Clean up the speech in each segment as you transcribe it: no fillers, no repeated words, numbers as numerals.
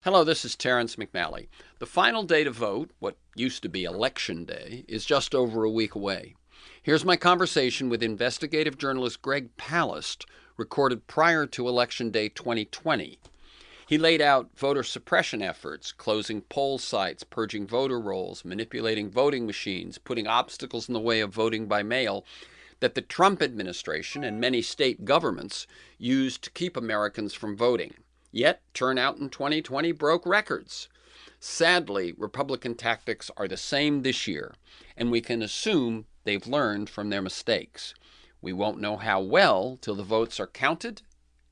Hello, this is Terrence McNally. The final day to vote, what used to be Election Day, is just over a week away. Here's my conversation with investigative journalist GREG PALAST, recorded prior to Election Day 2020. He laid out voter suppression efforts, closing poll sites, purging voter rolls, manipulating voting machines, putting obstacles in the way of voting by mail, that the Trump administration and many state governments used to keep Americans from voting. Yet, turnout in 2020 broke records. Sadly, Republican tactics are the same this year, and we can assume they've learned from their mistakes. We won't know how well till the votes are counted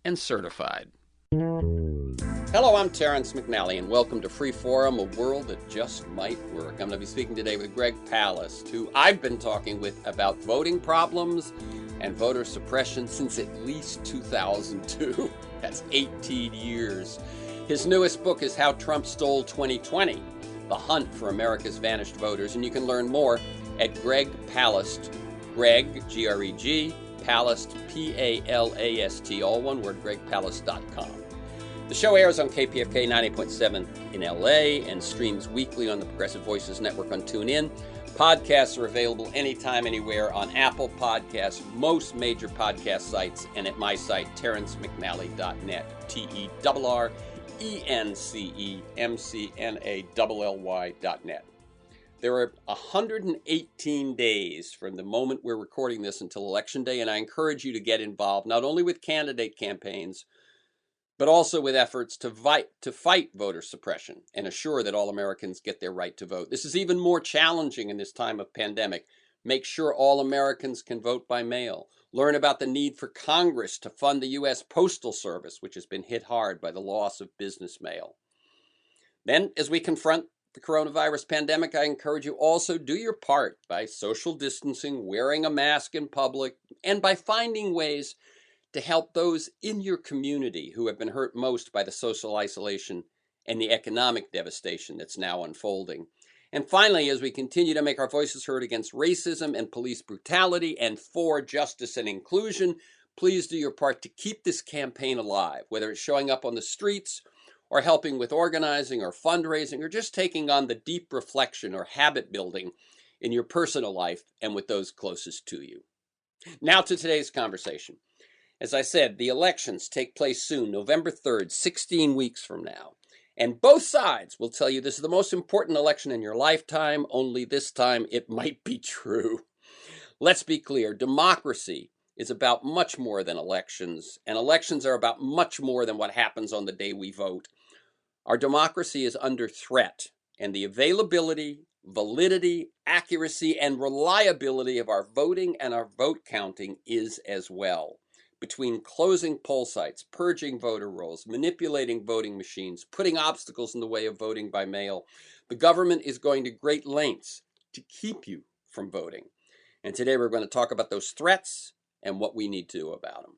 and certified. Hello, I'm Terrence McNally, and welcome to Free Forum, a world that just might work. I'm going to be speaking today with GREG PALAST, who I've been talking with about voting problems and voter suppression since at least 2002. That's 18 years. His newest book is How Trump Stole 2020, The Hunt for America's Vanished Voters, and you can learn more at GREG PALAST, GREG, G-R-E-G, PALAST, P-A-L-A-S-T, all one word, gregpalast.com. The show airs on KPFK 90.7 in LA and streams weekly on the Progressive Voices Network on TuneIn. Podcasts are available anytime, anywhere on Apple Podcasts, most major podcast sites, and at my site, terrencemcnally.net, TERRENCEMCNALLY.net. There are 118 days from the moment we're recording this until Election Day, and I encourage you to get involved, not only with candidate campaigns, but also with efforts to fight voter suppression and assure that all Americans get their right to vote. This is even more challenging in this time of pandemic. Make sure all Americans can vote by mail. Learn about the need for Congress to fund the U.S. Postal Service, which has been hit hard by the loss of business mail. Then, as we confront the coronavirus pandemic, I encourage you also do your part by social distancing, wearing a mask in public, and by finding ways to help those in your community who have been hurt most by the social isolation and the economic devastation that's now unfolding. And finally, as we continue to make our voices heard against racism and police brutality and for justice and inclusion, please do your part to keep this campaign alive, whether it's showing up on the streets or helping with organizing or fundraising or just taking on the deep reflection or habit building in your personal life and with those closest to you. Now to today's conversation. As I said, the elections take place soon, November 3rd, 16 weeks from now. And both sides will tell you this is the most important election in your lifetime, only this time it might be true. Let's be clear, democracy is about much more than elections, and elections are about much more than what happens on the day we vote. Our democracy is under threat, and the availability, validity, accuracy, and reliability of our voting and our vote counting is as well. Between closing poll sites, purging voter rolls, manipulating voting machines, putting obstacles in the way of voting by mail, the government is going to great lengths to keep you from voting. And today we're going to talk about those threats and what we need to do about them.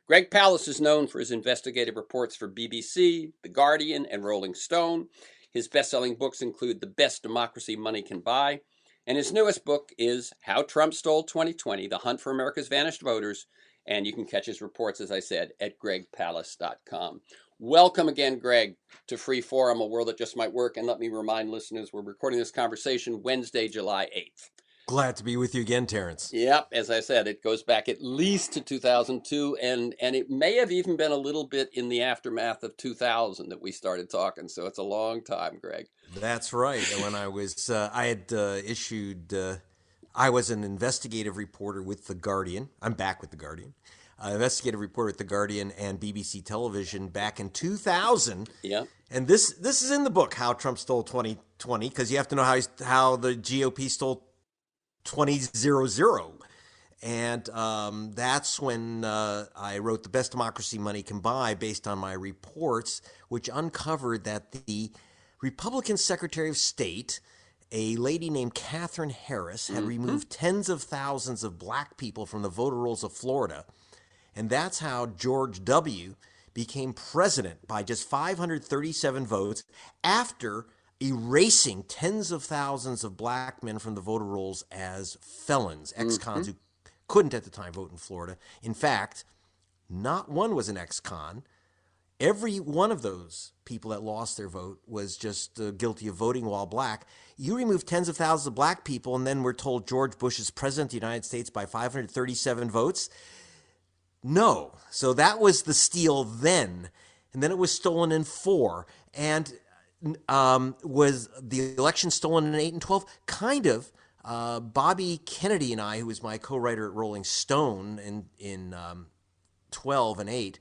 GREG PALAST is known for his investigative reports for BBC, The Guardian, and Rolling Stone. His best-selling books include The Best Democracy Money Can Buy, and his newest book is How Trump Stole 2020, The Hunt for America's Vanished Voters. And you can catch his reports, as I said, at gregpalast.com. Welcome again, GREG, to Free Forum, a world that just might work. And let me remind listeners, we're recording this conversation Wednesday, July 8th. Glad to be with you again, Terrence. Yep, as I said, it goes back at least to 2002, and it may have even been a little bit in the aftermath of 2000 that we started talking. So it's a long time, GREG. That's right. And when I was, I was an investigative reporter with The Guardian. I'm back with The Guardian. Investigative reporter at The Guardian and BBC Television back in 2000. Yeah. And this is in the book, How Trump Stole 2020, because you have to know how the GOP stole 2000. And that's when I wrote The Best Democracy Money Can Buy, based on my reports, which uncovered that the Republican Secretary of State, a lady named Katherine Harris, had removed tens of thousands of black people from the voter rolls of Florida. And that's how George W. became president by just 537 votes after erasing tens of thousands of black men from the voter rolls as felons, ex-cons who couldn't at the time vote in Florida. In fact, not one was an ex-con. every one of those people that lost their vote was just guilty of voting while black. You remove tens of thousands of black people, and then we're told George Bush is president of the United States by 537 votes. No. So that was the steal then. And then it was stolen in 4. And was the election stolen in 8 and 12? Kind of. Bobby Kennedy and I, who was my co-writer at Rolling Stone in 12 and 8,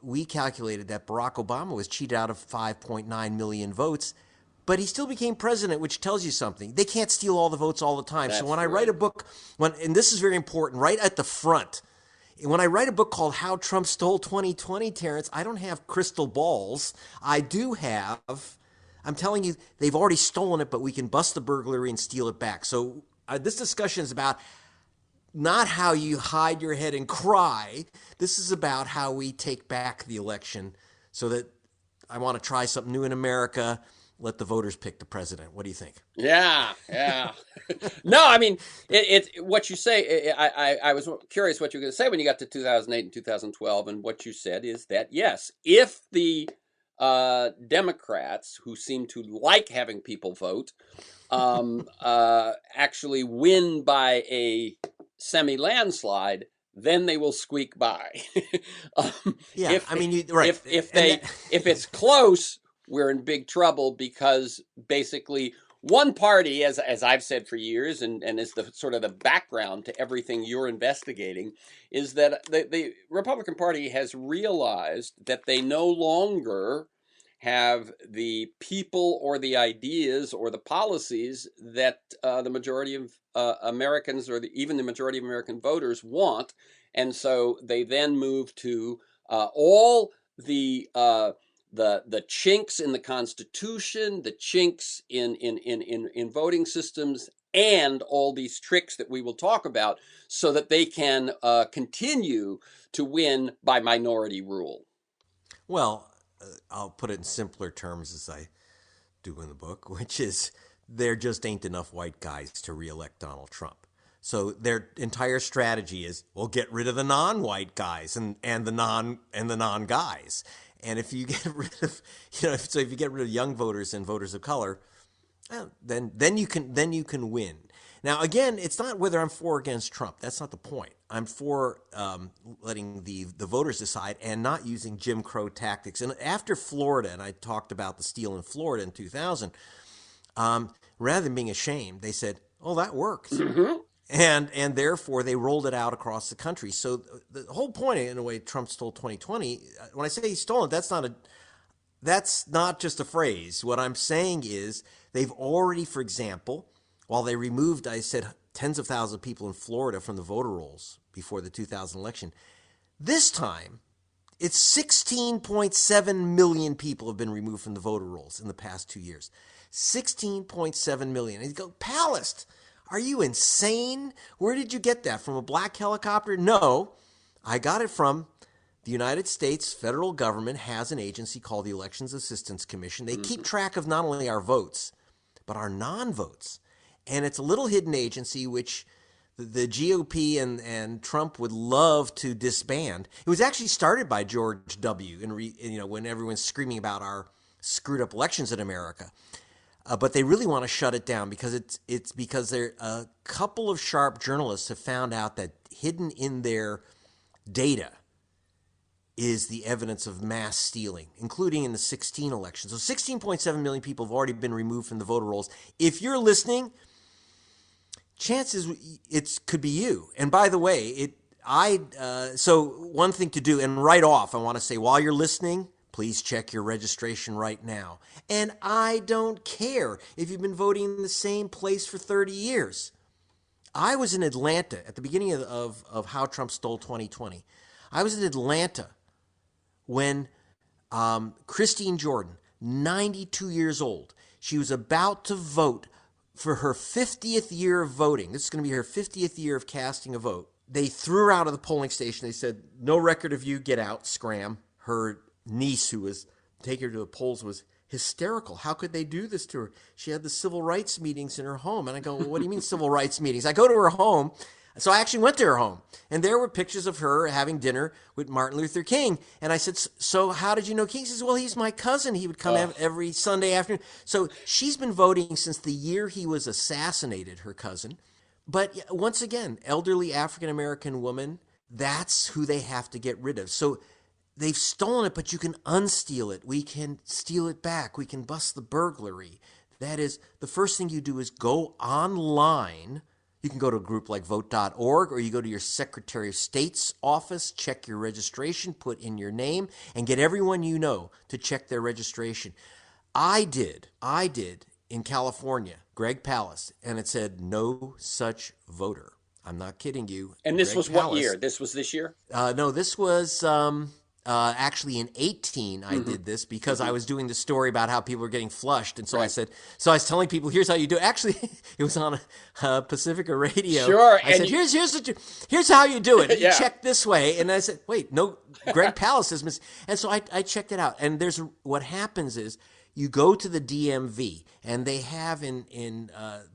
we calculated that Barack Obama was cheated out of 5.9 million votes, but he still became president, which tells you something. They can't steal all the votes all the time. That's so when I right. write a book, and this is very important, right at the front, when I write a book called How Trump Stole 2020, Terrence, I don't have crystal balls. I do have, I'm telling you, they've already stolen it, but we can bust the burglary and steal it back. So this discussion is about not how you hide your head and cry. This is about how we take back the election so that I want to try something new in America. Let the voters pick the president. What do you think? Yeah. No, I mean, what you say, I was curious what you were going to say when you got to 2008 and 2012, and what you said is that, yes, if the Democrats, who seem to like having people vote, actually win by a semi-landslide, then they will squeak by. Yeah, I mean, right. If it's close, we're in big trouble, because basically one party, as I've said for years, and is the sort of the background to everything you're investigating, is that the Republican Party has realized that they no longer have the people or the ideas or the policies that the majority of Americans, or even the majority of American voters, want. And so they then move to all the chinks in the Constitution, the chinks in voting systems, and all these tricks that we will talk about, so that they can continue to win by minority rule. Well, I'll put it in simpler terms as I do in the book, which is there just ain't enough white guys to reelect Donald Trump. So their entire strategy is, well, get rid of the non-white guys and the non guys. And if you get rid of, so if you get rid of young voters and voters of color, well, then you can win. Now, again, it's not whether I'm for or against Trump. That's not the point. I'm for letting the voters decide and not using Jim Crow tactics. And after Florida, and I talked about the steal in Florida in 2000, rather than being ashamed, they said, "Oh, that worked." Mm-hmm. And therefore, they rolled it out across the country. So the whole point, in a way, Trump stole 2020. When I say he stole it, that's not just a phrase. What I'm saying is they've already, for example, while they removed, I said, tens of thousands of people in Florida from the voter rolls before the 2000 election, this time it's 16.7 million people have been removed from the voter rolls in the past 2 years. 16.7 million. And you go, Palast, are you insane? Where did you get that? From a black helicopter? No, I got it from the United States federal government has an agency called the Elections Assistance Commission. They keep track of not only our votes, but our non-votes. And it's a little hidden agency which the GOP and Trump would love to disband. It was actually started by George W. When everyone's screaming about our screwed up elections in America. But they really want to shut it down because it's because a couple of sharp journalists have found out that hidden in their data is the evidence of mass stealing, including in the 16 election. So 16.7 million people have already been removed from the voter rolls. If you're listening, chances it could be you. And by the way, so one thing to do, and right off, I want to say, while you're listening, please check your registration right now. And I don't care if you've been voting in the same place for 30 years. I was in Atlanta at the beginning of How Trump Stole 2020. I was in Atlanta when Christine Jordan, 92 years old, she was about to vote for her 50th year of voting. This is going to be her 50th year of casting a vote. They threw her out of the polling station. They said, "No record of you, get out, scram." Her niece, who was taking her to the polls, was hysterical. How could they do this to her? She had the civil rights meetings in her home. And I go, well, what do you mean civil rights meetings? I go to her home. So I actually went to her home, and there were pictures of her having dinner with Martin Luther King. And I said, so how did you know King? She says, well, he's my cousin. He would come every Sunday afternoon. So she's been voting since the year he was assassinated, her cousin. But once again, elderly African-American woman, that's who they have to get rid of. So they've stolen it, but you can unsteal it. We can steal it back. We can bust the burglary. That is, the first thing you do is go online. You can go to a group like vote.org, or you go to your Secretary of State's office, check your registration, put in your name, and get everyone you know to check their registration. I did in California, GREG PALAST, and it said no such voter. I'm not kidding you. And this Greg was Palast, what year? This was this year? No, this was actually in 18. I did this because I was doing the story about how people were getting flushed, and so I said, so I was telling people, here's how you do it. Actually, it was on Pacifica Radio. Sure. I said, here's how you do it. You Yeah. check this way, and I said, wait, no, GREG PALAST is missing. And so I checked it out, and what happens is you go to the DMV, and they have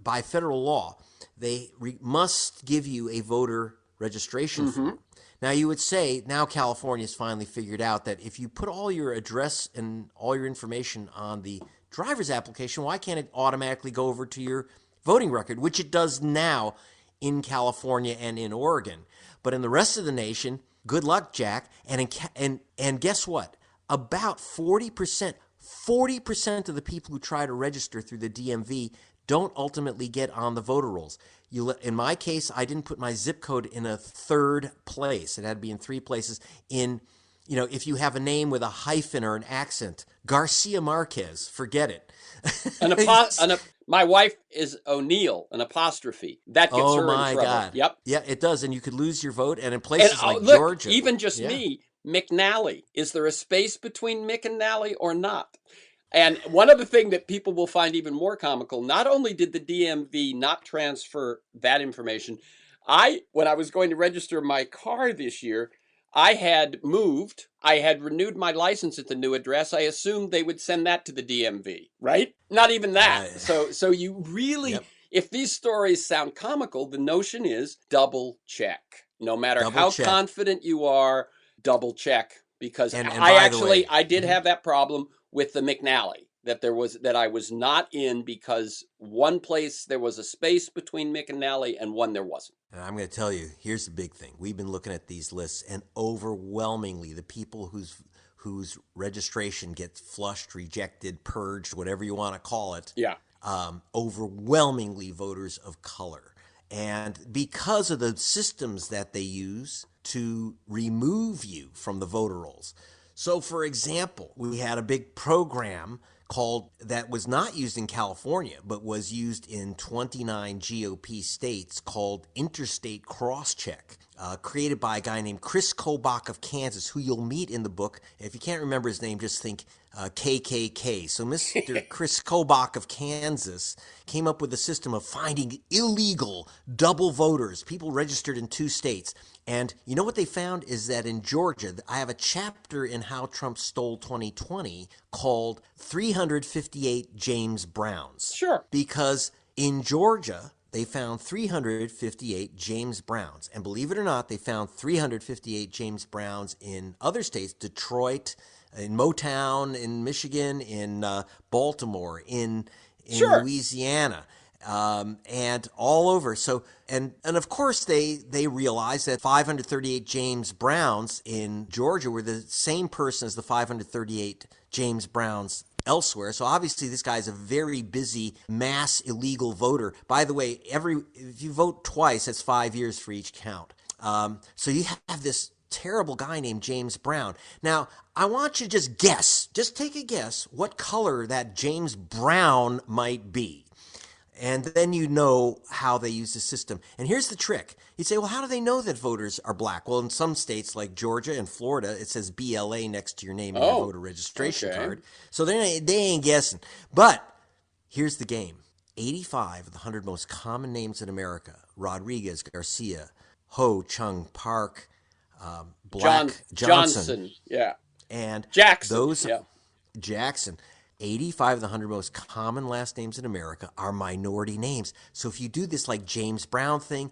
by federal law, they must give you a voter registration form. Now, you would say, now California's finally figured out that if you put all your address and all your information on the driver's application, why can't it automatically go over to your voting record, which it does now in California and in Oregon. But in the rest of the nation, good luck, Jack. And guess what? About 40% of the people who try to register through the DMV don't ultimately get on the voter rolls. In my case, I didn't put my zip code in a third place. It had to be in 3 places. If you have a name with a hyphen or an accent, Garcia Marquez, forget it. My wife is O'Neill, an apostrophe. That gets her in trouble. Oh, my God. Yep. Yeah, it does. And you could lose your vote. And in places like look, Georgia. Even just me, McNally. Is there a space between Mick and Nally or not? And one other thing that people will find even more comical, not only did the DMV not transfer that information, when I was going to register my car this year, I had moved. I had renewed my license at the new address. I assumed they would send that to the DMV, right? Not even that. So you really, if these stories sound comical, the notion is double check. No matter how confident you are, double check. Because I did have that problem with the McNally that I was not in because one place there was a space between Mick and Nally and one there wasn't. And I'm going to tell you, here's the big thing. We've been looking at these lists, and overwhelmingly the people whose registration gets flushed, rejected, purged, whatever you want to call it, overwhelmingly voters of color. And because of the systems that they use to remove you from the voter rolls. So, for example, we had a big program that was not used in California, but was used in 29 GOP states called Interstate Crosscheck, created by a guy named Chris Kobach of Kansas, who you'll meet in the book. If you can't remember his name, just think KKK. So Mr. Chris Kobach of Kansas came up with a system of finding illegal double voters, people registered in 2 states. And you know what they found is that in Georgia, I have a chapter in How Trump Stole 2020 called 358 James Browns. Sure. Because in Georgia, they found 358 James Browns. And believe it or not, they found 358 James Browns in other states, Detroit, in Motown, in Michigan, in Baltimore, in Louisiana. And all over. So, and of course they realized that 538 James Browns in Georgia were the same person as the 538 James Browns elsewhere. So obviously this guy's a very busy mass illegal voter. By the way, if you vote twice, that's 5 years for each count. So you have this terrible guy named James Brown. Now, I want you to just take a guess what color that James Brown might be. And then you know how they use the system. And here's the trick. You'd say, well, how do they know that voters are black? Well, in some states like Georgia and Florida, it says BLA next to your name and your voter registration card. So they ain't guessing. But here's the game. 85 of the 100 most common names in America, Rodriguez, Garcia, Ho, Chung, Park, Johnson. And Jackson. Jackson. 85 of the 100 most common last names in America are minority names. So if you do this like James Brown thing,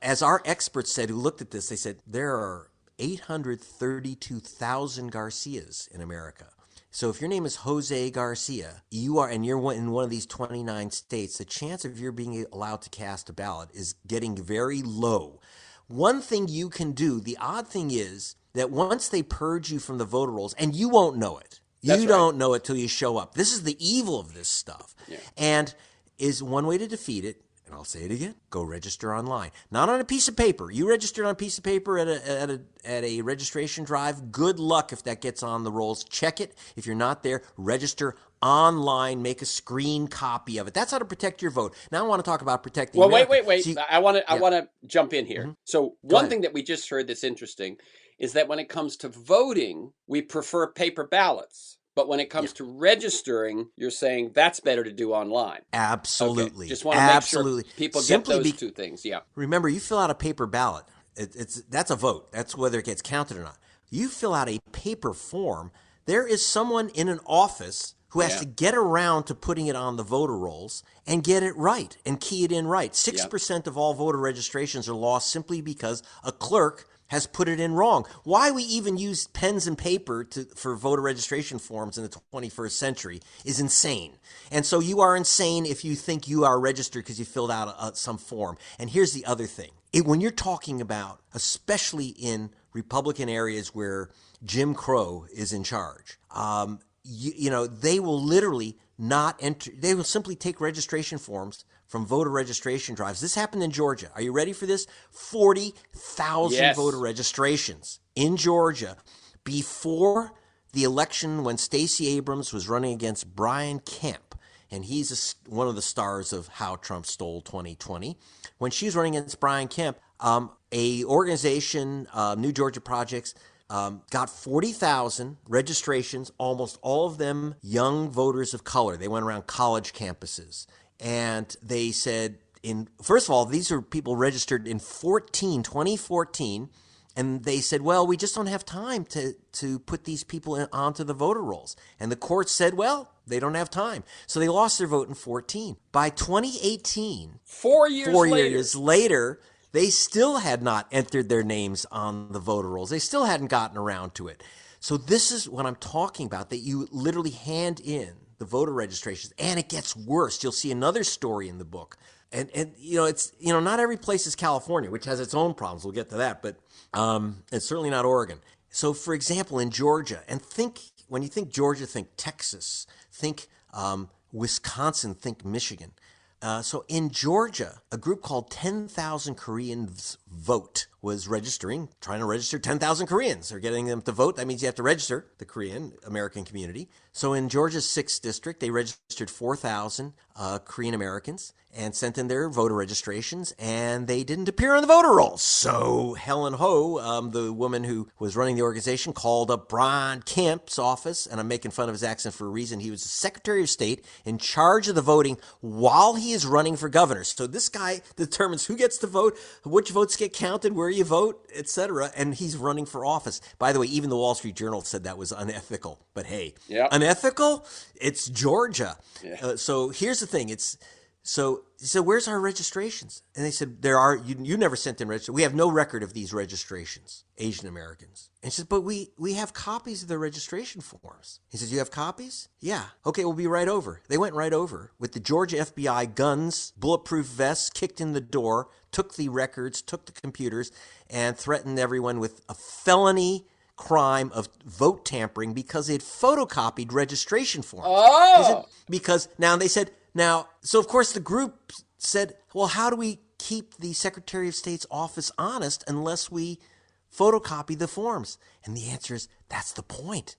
as our experts said who looked at this, they said there are 832,000 Garcias in America. So if your name is Jose Garcia, and you're in one of these 29 states, the chance of your being allowed to cast a ballot is getting very low. One thing you can do, the odd thing is that once they purge you from the voter rolls, and you won't know it. You don't know it till you show up. This is the evil of this stuff. Yeah. And is one way to defeat it, and I'll say it again, go register online. Not on a piece of paper. You registered on a piece of paper at a registration drive. Good luck if that gets on the rolls. Check it. If you're not there, register online. Make a screen copy of it. That's how to protect your vote. Now I want to talk about protecting America. Wait. So I want to jump in here. Mm-hmm. So one thing that we just heard that's interesting is that when it comes to voting, we prefer paper ballots. But when it comes to registering, you're saying that's better to do online. Absolutely. Okay. Just want to make sure people get those two things. Yeah. Remember, you fill out a paper ballot. That's a vote. That's whether it gets counted or not. You fill out a paper form. There is someone in an office who has to get around to putting it on the voter rolls and get it right and key it in right. 6% of all voter registrations are lost simply because a clerk has put it in wrong. Why we even use pens and paper for voter registration forms in the 21st century is insane. And so you are insane if you think you are registered because you filled out some form. And here's the other thing. When you're talking about, especially in Republican areas where Jim Crow is in charge, they will literally not enter. They will simply take registration forms from voter registration drives. This happened in Georgia. Are you ready for this? 40,000 voter registrations in Georgia before the election when Stacey Abrams was running against Brian Kemp. And he's one of the stars of how Trump stole 2020. When she was running against Brian Kemp, a organization, New Georgia Projects, got 40,000 registrations, almost all of them young voters of color. They went around college campuses. And they said, first of all, these are people registered in 2014. And they said, well, we just don't have time to put these people onto the voter rolls. And the court said, well, they don't have time. So they lost their vote in 2014. By 2018, 4 years later, they still had not entered their names on the voter rolls. They still hadn't gotten around to it. So this is what I'm talking about, that you literally hand in the voter registrations, and it gets worse. You'll see another story in the book. And it's not every place is California, which has its own problems. We'll get to that, but it's certainly not Oregon. So, for example, in Georgia, and when you think Georgia, think Texas, think Wisconsin, think Michigan. So in Georgia, a group called 10,000 Koreans Vote was trying to register 10,000 Koreans. They're getting them to vote. That means you have to register the Korean American community. So in Georgia's 6th district, they registered 4,000 Korean Americans and sent in their voter registrations, and they didn't appear on the voter rolls. So Helen Ho, the woman who was running the organization, called up Brian Kemp's office, and I'm making fun of his accent for a reason. He was the Secretary of State in charge of the voting while he is running for governor. So this guy determines who gets to vote, which votes get counted, where you vote, etc., and he's running for office. By the way, even the Wall Street Journal said that was unethical. But hey, unethical? It's Georgia. Yeah. So here's the thing. So where's our registrations? And they said, you never sent in registration. We have no record of these registrations, Asian Americans. And she said, but we have copies of the registration forms. He says, you have copies? Yeah. Okay, we'll be right over. They went right over with the Georgia FBI, guns, bulletproof vests, kicked in the door, took the records, took the computers, and threatened everyone with a felony crime of vote tampering because they had photocopied registration forms. Oh! Because now they said, so of course the group said, well, how do we keep the Secretary of State's office honest unless we photocopy the forms? And the answer is, that's the point.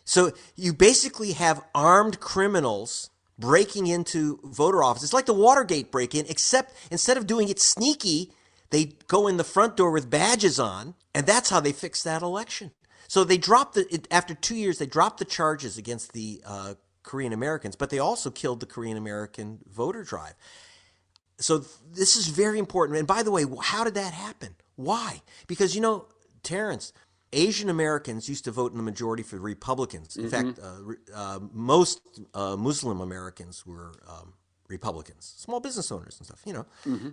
So you basically have armed criminals breaking into voter offices. It's like the Watergate break-in, except instead of doing it sneaky, they go in the front door with badges on, and that's how they fixed that election. So they after 2 years, they dropped the charges against the Korean Americans, but they also killed the Korean American voter drive. So this is very important. And by the way, how did that happen? Why? Because, Terrence, Asian Americans used to vote in the majority for Republicans. In fact, most Muslim Americans were Republicans, small business owners and stuff,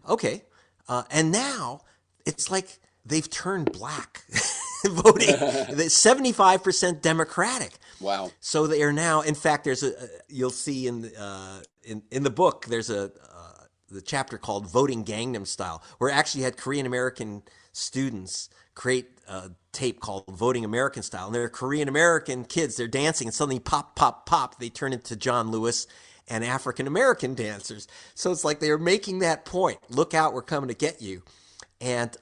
Okay. And now it's like they've turned black voting. 75% Democratic. Wow. So they are now. In fact, there's you'll see in the book there's the chapter called "Voting Gangnam Style," where actually had Korean American students create a tape called "Voting American Style," and they're Korean American kids. They're dancing, and suddenly pop, pop, pop. They turn into John Lewis and African American dancers. So it's like they are making that point. Look out, we're coming to get you. And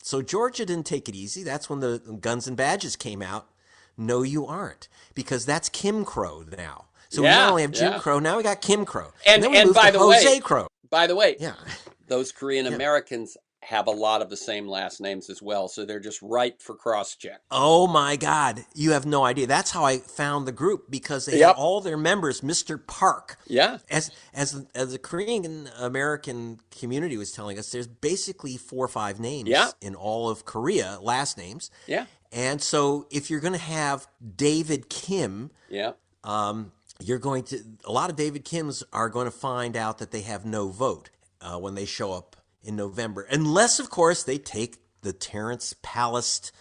so Georgia didn't take it easy. That's when the Guns and Badges came out. No, you aren't, because that's Kim Crow now. So we not Yeah, only have Jim yeah. Crow, now we got Kim Crow. And then we And moved by to the way, Jose Crow. Yeah. those Korean Yeah. Americans have a lot of the same last names as well, so they're just ripe for cross-check. Oh my God, you have no idea. That's how I found the group, because they had Yep. all their members Mr. Park. Yeah. As the Korean American community was telling us, there's basically 4 or 5 names Yeah. in all of Korea, last names. Yeah. And so if you're going to have David Kim, Yeah. you're going to, a lot of David Kims are going to find out that they have no vote when they show up in November, unless of course they take the Terrence Palast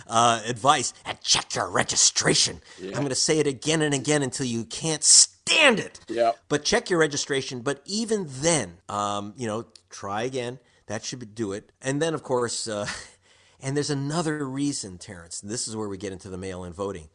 advice and check your registration. Yeah. I'm going to say it again and again until you can't stand it. Yeah. But check your registration. But even then, try again. That should do it. And then, of course, and there's another reason, Terrence. This is where we get into the mail-in voting.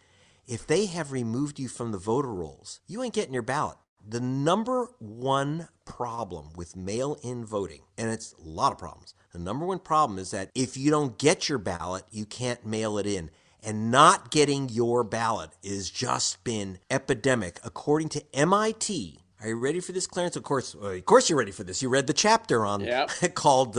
If they have removed you from the voter rolls, you ain't getting your ballot. The number one problem with mail-in voting, and it's a lot of problems, the number one problem is that if you don't get your ballot, you can't mail it in. And not getting your ballot has just been epidemic. According to MIT, are you ready for this, Clarence? Of course you're ready for this. You read the chapter on called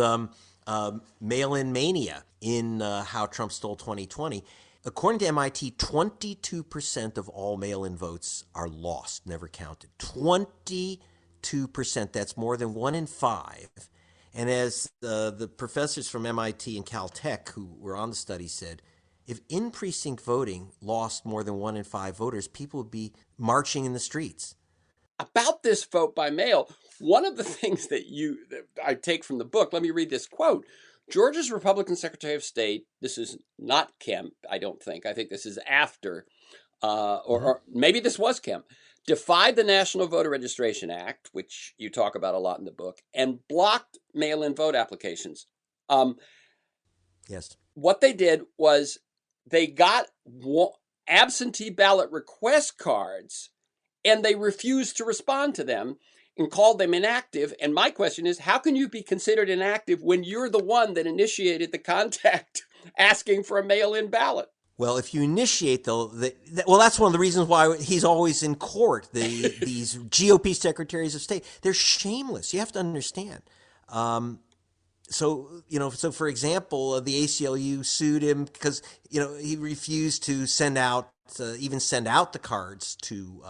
Mail-in Mania in How Trump Stole 2020. According to MIT, 22% of all mail-in votes are lost, never counted. 22%. That's more than 1 in 5. And as the professors from MIT and Caltech who were on the study said, if in-precinct voting lost more than 1 in 5 voters, people would be marching in the streets. About this vote by mail, one of the things that I take from the book, let me read this quote. Georgia's Republican Secretary of State, this is not Kemp, I don't think. I think this is after, or maybe this was Kemp, defied the National Voter Registration Act, which you talk about a lot in the book, and blocked mail-in vote applications. Yes. What they did was they got absentee ballot request cards, and they refused to respond to them and called them inactive. And my question is, how can you be considered inactive when you're the one that initiated the contact asking for a mail-in ballot? Well, if you initiate well, that's one of the reasons why he's always in court. These GOP secretaries of state, they're shameless. You have to understand. So for example, the ACLU sued him because he refused to send out the cards to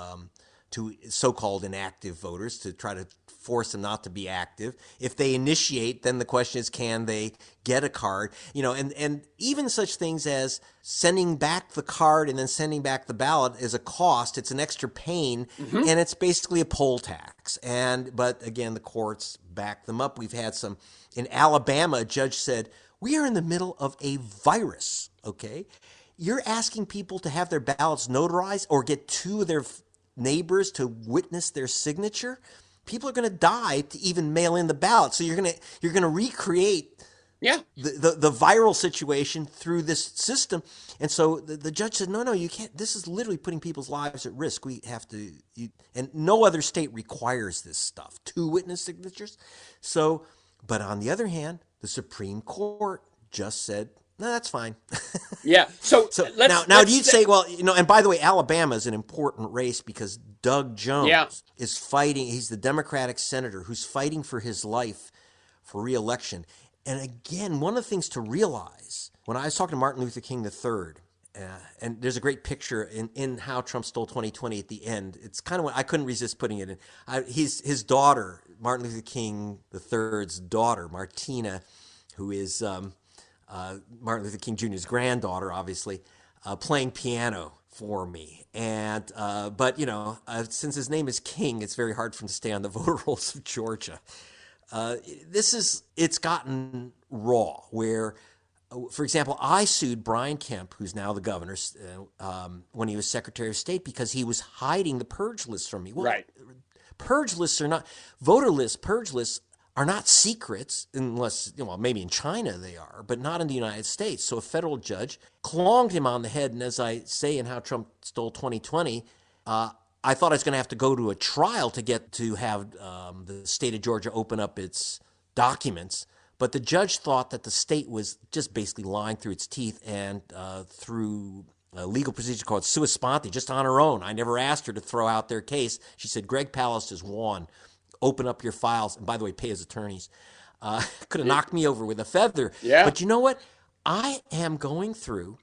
so-called inactive voters to try to force them not to be active. If they initiate, then the question is, can they get a card? And even such things as sending back the card and then sending back the ballot is a cost. It's an extra pain, and it's basically a poll tax. But again, the courts back them up. We've had some in Alabama. A judge said, "We are in the middle of a virus. Okay, you're asking people to have their ballots notarized or get 2 of their neighbors to witness their signature. People are going to die to even mail in the ballot. So you're going to recreate the viral situation through this system." And so the judge said, no, you can't. This is literally putting people's lives at risk. We have to, and no other state requires this stuff, 2 witness signatures. So, but on the other hand, the Supreme Court just said, no, that's fine. Yeah. So now you'd say, well, and by the way, Alabama is an important race because Doug Jones is fighting. He's the Democratic senator who's fighting for his life for re-election. And again, one of the things to realize, when I was talking to Martin Luther King III, and there's a great picture in How Trump Stole 2020 at the end. It's kind of, I couldn't resist putting it in. His daughter, Martin Luther King III's daughter, Martina, who is Martin Luther King Jr.'s granddaughter, obviously, playing piano for me. And but since his name is King, it's very hard for him to stay on the voter rolls of Georgia. It's gotten raw where, for example, I sued Brian Kemp, who's now the governor, when he was Secretary of State because he was hiding the purge lists from me. Well, Right. purge lists are not, voter lists, purge lists are not secrets unless, well, maybe in China they are, but not in the United States. So a federal judge clonged him on the head. And as I say in How Trump Stole 2020, I thought I was going to have to go to a trial to get to have the state of Georgia open up its documents. But the judge thought that the state was just basically lying through its teeth, and through a legal procedure called sua sponte, just on her own. I never asked her to throw out their case. She said, GREG PALAST has won. Open up your files. And by the way, pay his attorneys. Could have knocked me over with a feather. Yeah. But you know what? I am going through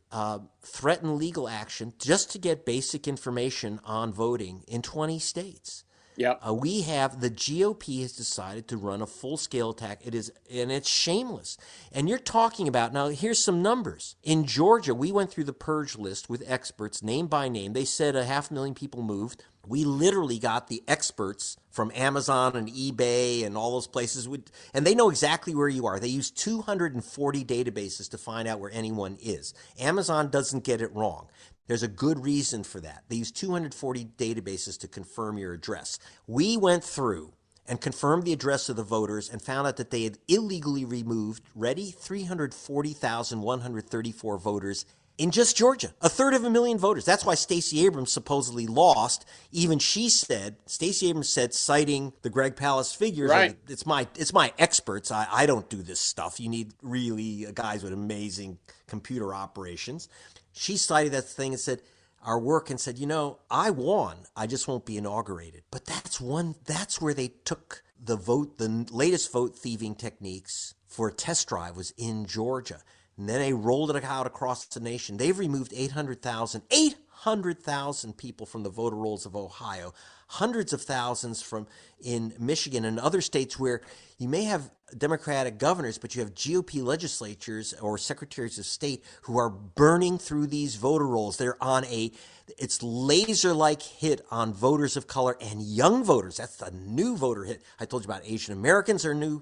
threatened legal action just to get basic information on voting in 20 states. Yep. We have, the GOP has decided to run a full-scale attack. And it's shameless. And you're talking about, now here's some numbers. In Georgia, we went through the purge list with experts, name by name. They said 500,000 people moved. We literally got the experts from Amazon and eBay and all those places, and they know exactly where you are. They use 240 databases to find out where anyone is. Amazon doesn't get it wrong. There's a good reason for that. They use 240 databases to confirm your address. We went through and confirmed the address of the voters and found out that they had illegally removed, ready, 340,134 voters in just Georgia, 1/3 voters. That's why Stacey Abrams supposedly lost. Even she said, Stacey Abrams said, citing the GREG PALAST figures, Right. it's my experts. I don't do this stuff. You need really guys with amazing computer operations. She cited that thing and said, our work, and said, I won. I just won't be inaugurated. But that's where they took the latest vote thieving techniques for a test drive was in Georgia. And then they rolled it out across the nation. They've removed 800,000 people from the voter rolls of Ohio, hundreds of thousands in Michigan and other states where you may have Democratic governors, but you have GOP legislatures or secretaries of state who are burning through these voter rolls. They're on it's laser-like hit on voters of color and young voters. That's the new voter hit. I told you about Asian Americans are new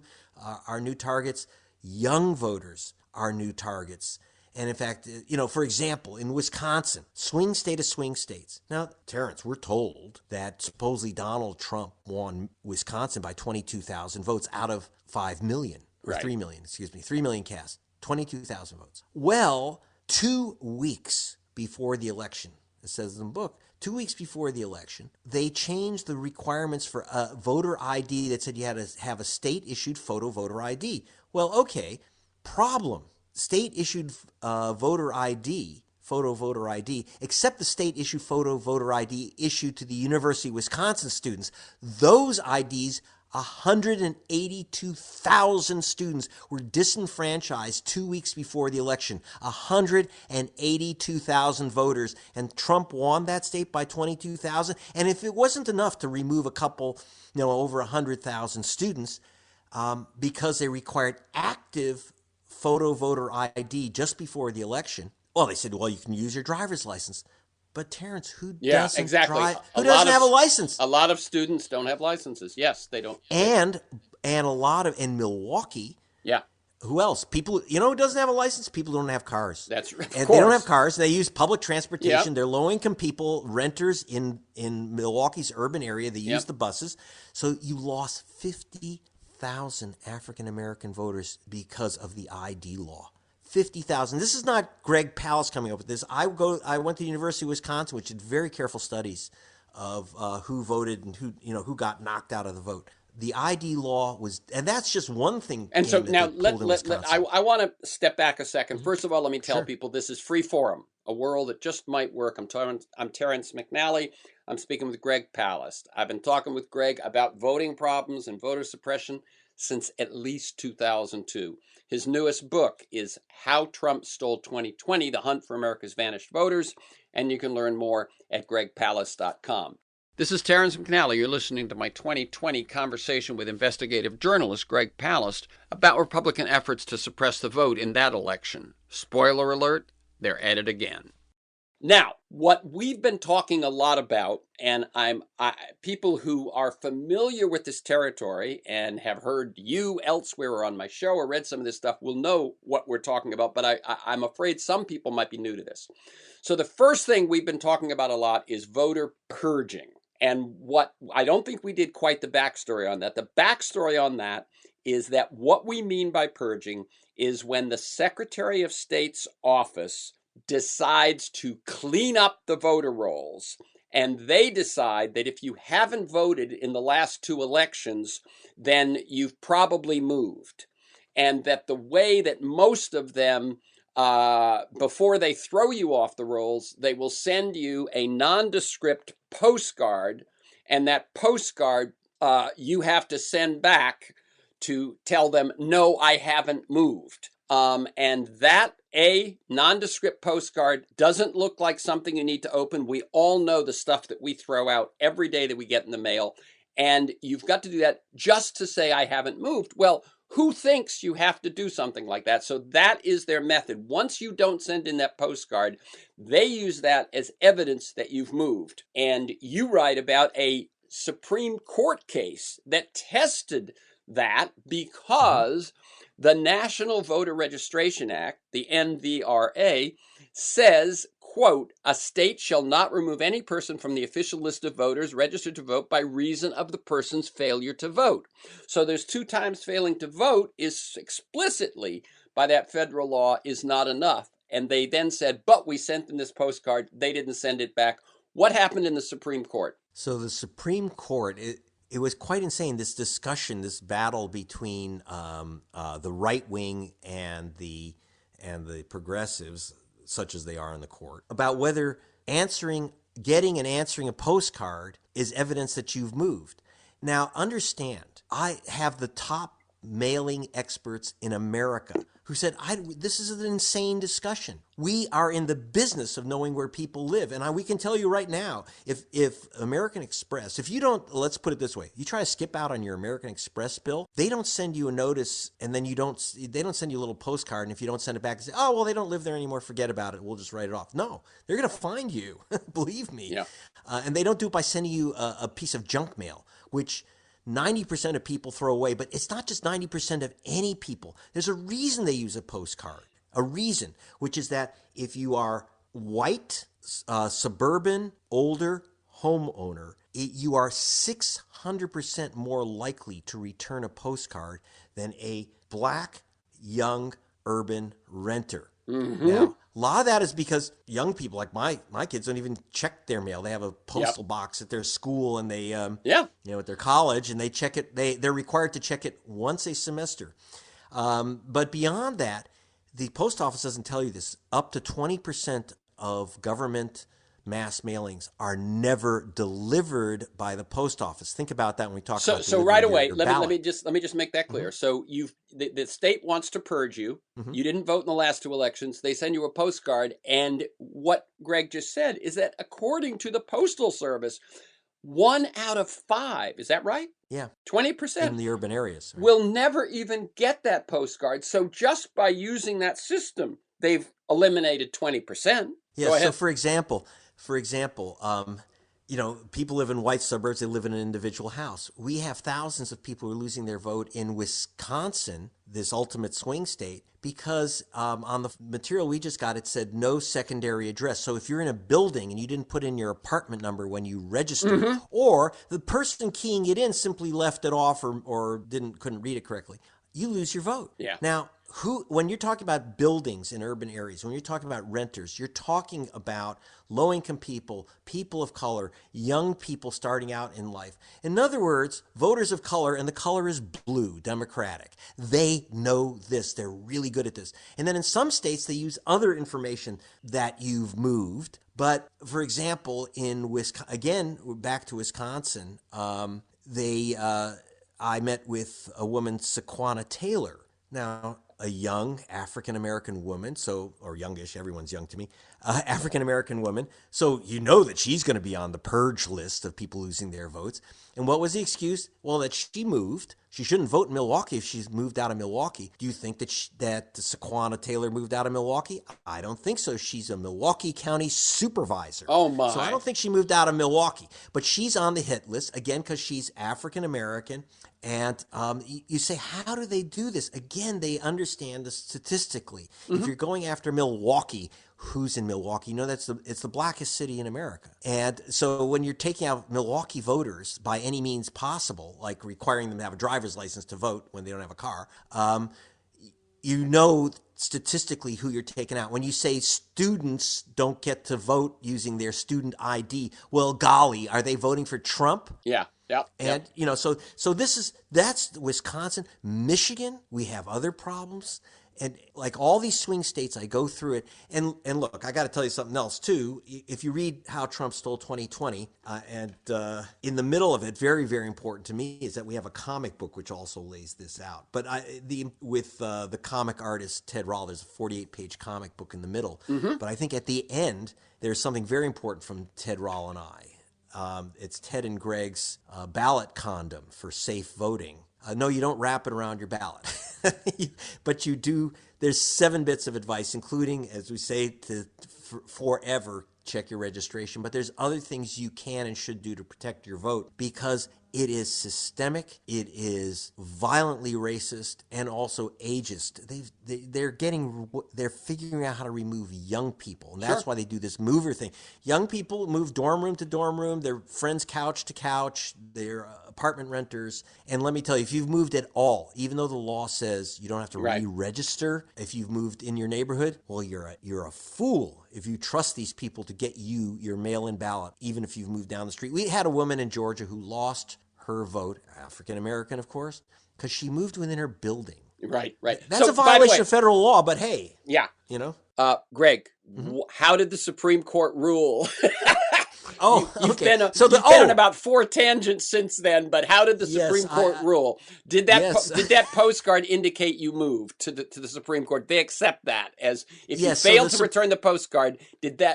targets. Young voters are new targets. And in fact, for example, in Wisconsin, swing state of swing states. Now, Terrence, we're told that supposedly Donald Trump won Wisconsin by 22,000 votes out of 5 million, or Right. 3 million, 3 million cast, 22,000 votes. Well, 2 weeks before the election, it says in the book, 2 weeks before the election, they changed the requirements for a voter ID that said you had to have a state-issued photo voter ID. Well, okay, problem. State-issued voter ID, photo voter ID, except the state-issued photo voter ID issued to the University of Wisconsin students. Those IDs, 182,000 students were disenfranchised 2 weeks before the election. 182,000 voters. And Trump won that state by 22,000. And if it wasn't enough to remove a couple, over 100,000 students, because they required active photo voter ID just before the election, well, they said, well, you can use your driver's license. But Terrence, who doesn't exactly. drive? Who doesn't have a license? A lot of students don't have licenses. Yes, they don't. And a lot of in Milwaukee. Yeah. Who else? People, who doesn't have a license? People who don't have cars. That's right. And they don't have cars. They use public transportation. Yep. They're low-income people, renters in Milwaukee's urban area. They use the buses. So you lost 50,000 African-American voters because of the ID law. 50,000. This is not GREG PALAST coming up with this. I went to the University of Wisconsin, which did very careful studies of who voted and who got knocked out of the vote. The ID law was, and that's just one thing. And so now I want to step back a second. First of all, let me tell people this is Free Forum, a world that just might work. I'm Terrence McNally. I'm speaking with GREG PALAST. I've been talking with Greg about voting problems and voter suppression since at least 2002. His newest book is How Trump Stole 2020, The Hunt for America's Vanished Voters, and you can learn more at gregpalast.com. This is Terrence McNally. You're listening to my 2020 conversation with investigative journalist GREG PALAST about Republican efforts to suppress the vote in that election. Spoiler alert, they're at it again. Now, what we've been talking a lot about, and people who are familiar with this territory and have heard you elsewhere or on my show or read some of this stuff will know what we're talking about, but I'm afraid some people might be new to this. So the first thing we've been talking about a lot is voter purging. And what I don't think we did quite the backstory on that. The backstory on that is that what we mean by purging is when the Secretary of State's office decides to clean up the voter rolls, and they decide that if you haven't voted in the last two elections, then you've probably moved. And that the way that most of them, before they throw you off the rolls, they will send you a nondescript postcard, and that postcard you have to send back to tell them, no, I haven't moved. And that nondescript postcard doesn't look like something you need to open. We all know the stuff that we throw out every day that we get in the mail. And you've got to do that just to say, I haven't moved. Well, who thinks you have to do something like that? So that is their method. Once you don't send in that postcard, they use that as evidence that you've moved. And you write about a Supreme Court case that tested that because the National Voter Registration Act, the NVRA, says, quote, a state shall not remove any person from the official list of voters registered to vote by reason of the person's failure to vote. So there's 2 times failing to vote is explicitly by that federal law is not enough. And they then said, but we sent them this postcard. They didn't send it back. What happened in the Supreme Court? So the Supreme Court, it was quite insane, this discussion, this battle between the right wing and the progressives, such as they are in the court, about whether getting and answering a postcard is evidence that you've moved. Now, understand, I have the top mailing experts in America who said, this is an insane discussion. We are in the business of knowing where people live. And we can tell you right now, if American Express, if you don't, let's put it this way, you try to skip out on your American Express bill, they don't send you a notice and then they don't send you a little postcard. And if you don't send it back, they say, oh, well, they don't live there anymore. Forget about it. We'll just write it off. No, they're going to find you. Believe me. Yeah. And they don't do it by sending you a piece of junk mail, which 90% of people throw away, but it's not just 90% of any people. There's a reason they use a postcard, a reason, which is that if you are white, suburban, older, homeowner, you are 600% more likely to return a postcard than a black, young, urban renter. Mm-hmm. Now, a lot of that is because young people, like my kids, don't even check their mail. They have a postal box at their school, and they, at their college, and they check it. They're required to check it once a semester. But beyond that, the post office doesn't tell you this. Up to 20% of government mass mailings are never delivered by the post office. Think about that when we talk about so right away. your Let me just make that clear. Mm-hmm. So the state wants to purge you. Mm-hmm. You didn't vote in the last 2 elections. They send you a postcard, and what Greg just said is that according to the Postal Service, 1 out of 5, is that right? Yeah. 20% in the urban areas will never even get that postcard. So just by using that system, they've eliminated 20%. Yeah. So for example, people live in white suburbs. They live in an individual house. We have thousands of people who are losing their vote in Wisconsin, this ultimate swing state, because on the material we just got, it said no secondary address. So if you're in a building and you didn't put in your apartment number when you registered, mm-hmm. or the person keying it in simply left it off or couldn't read it correctly, you lose your vote. Yeah. Now, when you're talking about buildings in urban areas, when you're talking about renters, you're talking about low-income people, people of color, young people starting out in life. In other words, voters of color, and the color is blue, Democratic. They know this. They're really good at this. And then in some states, they use other information that you've moved. But for example, in Wisconsin, again, back to Wisconsin, I met with a woman, Sequana Taylor. Now, a young African-American woman, or youngish, everyone's young to me, African-American woman. So you know that she's going to be on the purge list of people losing their votes. And what was the excuse? Well, that she moved. She shouldn't vote in Milwaukee if she's moved out of Milwaukee. Do you think that Sequana Taylor moved out of Milwaukee? I don't think so. She's a Milwaukee County supervisor. Oh, So I my. don't think she moved out of Milwaukee. But she's on the hit list, again, because she's African-American. And you say, how do they do this? Again, they understand this statistically. If you're going after Milwaukee, who's in Milwaukee? You know, it's the blackest city in America. And so when you're taking out Milwaukee voters by any means possible, like requiring them to have a driver's license to vote when they don't have a car, you know statistically who you're taking out. When you say students don't get to vote using their student ID, well, golly, are they voting for Trump? Yeah. Yep. And Yep. you know, so that's Wisconsin, Michigan. We have other problems, and like all these swing states, I go through it. And look, I got to tell you something else too. If you read How Trump Stole 2020, and in the middle of it, very very important to me is that we have a comic book which also lays this out. But with the comic artist Ted Rall, there's a 48-page comic book in the middle. But I think at the end there's something very important from Ted Rall and I. It's Ted and Greg's ballot condom for safe voting. No, you don't wrap it around your ballot, but you do. There's 7 bits of advice, including, as we say, to forever check your registration. But there's other things you can and should do to protect your vote, because it is systemic, it is violently racist, and also ageist. They're figuring out how to remove young people, and that's why they do this mover thing. Young people move dorm room to dorm room, their friends couch to couch, they're apartment renters. And let me tell you, if you've moved at all, even though the law says you don't have to re-register if you've moved in your neighborhood, well, you're a fool if you trust these people to get you your mail-in ballot, even if you've moved down the street. We had a woman in Georgia who lost her vote, African American, of course, because she moved within her building. Right. Right. That's a violation of federal law, but hey, yeah. You know. Greg, how did the Supreme Court rule? You've okay. been on about 4 tangents since then, but how did the Supreme Court rule? Did that postcard indicate you moved to the Supreme Court? They accept that as if you failed to return the postcard.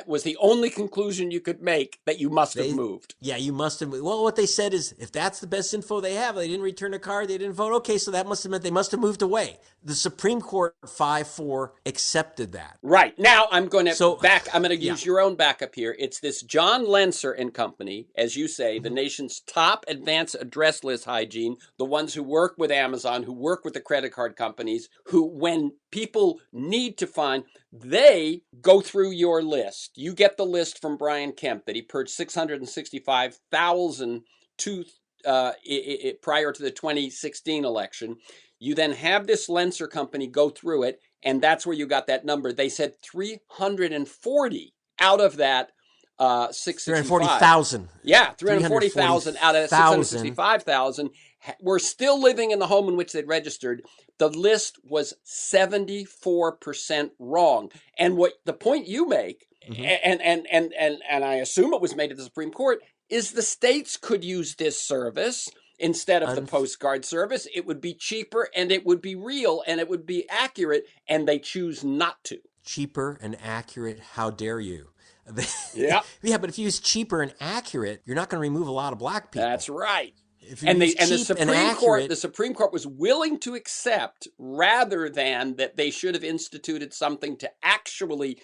Was the only conclusion you could make that you must have moved? Yeah, you must have moved. Well, what they said is, if that's the best info they have, they didn't return a card, they didn't vote. Okay, so that must have meant they must have moved away. The Supreme Court 5-4 accepted that. Right. Now I'm going to use your own backup here. It's this John Lenser and Company, as you say, the nation's top advanced address list hygiene, the ones who work with Amazon, who work with the credit card companies, who, when people need to find, they go through your list. You get the list from Brian Kemp that he purged 665,000 prior to the 2016 election. You then have this Lenser company go through it, and that's where you got that number. They said 340 out of that 665. 340,000. Yeah, 340,000 out of 665,000 were still living in the home in which they'd registered. The list was 74% wrong. And what the point you make, and I assume it was made at the Supreme Court, is the states could use this service instead of the postcard service. It would be cheaper, and it would be real, and it would be accurate, and they choose not to. Cheaper and accurate, how dare you? Yeah. Yeah, but if you use cheaper and accurate, you're not going to remove a lot of black people. That's right. The Supreme Court was willing to accept, rather than that they should have instituted something to actually